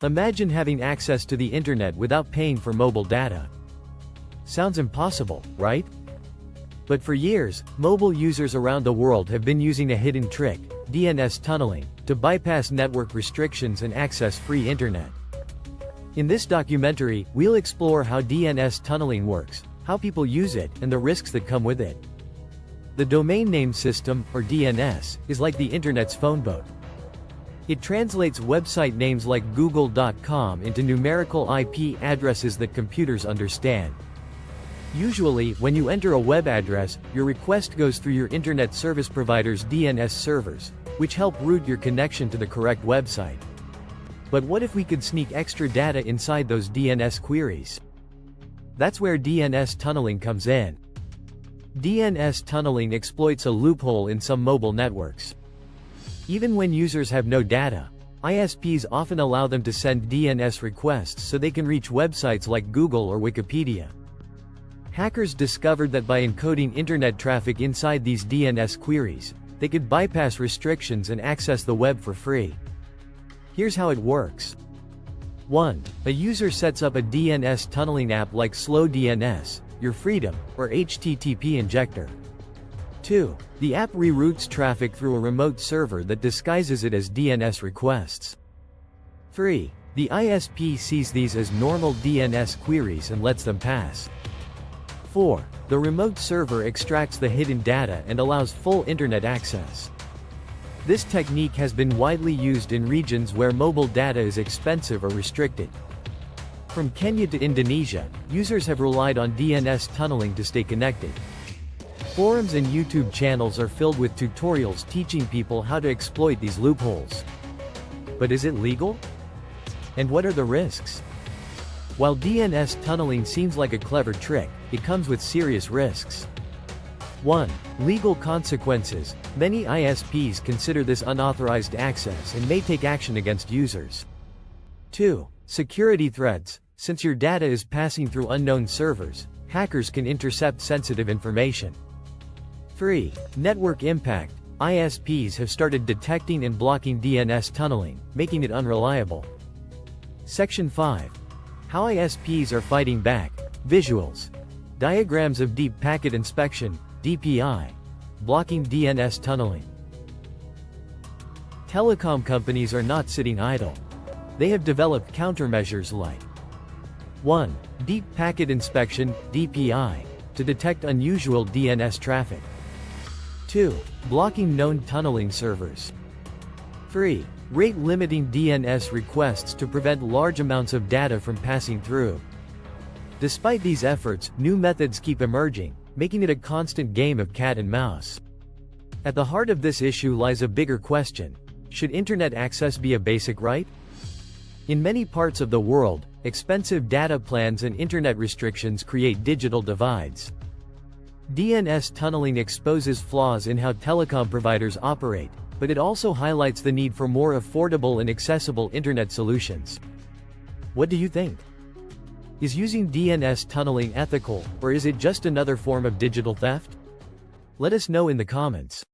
Imagine having access to the internet without paying for mobile data. Sounds impossible, right? But for years, mobile users around the world have been using a hidden trick, DNS tunneling, to bypass network restrictions and access free internet. In this documentary, we'll explore how DNS tunneling works, how people use it, and the risks that come with it. The domain name system, or DNS, is like the internet's phone book. It translates website names like google.com into numerical IP addresses that computers understand. Usually, when you enter a web address, your request goes through your internet service provider's DNS servers, which help route your connection to the correct website. But what if we could sneak extra data inside those DNS queries? That's where DNS tunneling comes in. DNS tunneling exploits a loophole in some mobile networks. Even when users have no data, ISPs often allow them to send DNS requests so they can reach websites like Google or Wikipedia. Hackers discovered that by encoding internet traffic inside these DNS queries, they could bypass restrictions and access the web for free. Here's how it works. 1. A user sets up a DNS tunneling app like Slow DNS, Your Freedom, or HTTP Injector. 2. The app reroutes traffic through a remote server that disguises it as DNS requests. 3. The ISP sees these as normal DNS queries and lets them pass. 4. The remote server extracts the hidden data and allows full internet access. This technique has been widely used in regions where mobile data is expensive or restricted. From Kenya to Indonesia, users have relied on DNS tunneling to stay connected. Forums and YouTube channels are filled with tutorials teaching people how to exploit these loopholes. But is it legal? And what are the risks? While DNS tunneling seems like a clever trick, it comes with serious risks. 1. Legal consequences. Many ISPs consider this unauthorized access and may take action against users. 2. Security threats. Since your data is passing through unknown servers, hackers can intercept sensitive information. 3. Network impact. ISPs have started detecting and blocking DNS tunneling, making it unreliable. Section 5. How ISPs are fighting back. Visuals. Diagrams of Deep Packet Inspection, DPI. Blocking DNS tunneling. Telecom companies are not sitting idle. They have developed countermeasures like 1. Deep Packet Inspection, DPI, to detect unusual DNS traffic. 2. Blocking known tunneling servers. 3. Rate limiting DNS requests to prevent large amounts of data from passing through. Despite these efforts, new methods keep emerging, making it a constant game of cat and mouse. At the heart of this issue lies a bigger question: should internet access be a basic right? In many parts of the world, expensive data plans and internet restrictions create digital divides. DNS tunneling exposes flaws in how telecom providers operate, but it also highlights the need for more affordable and accessible internet solutions. What do you think? Is using DNS tunneling ethical, or is it just another form of digital theft? Let us know in the comments.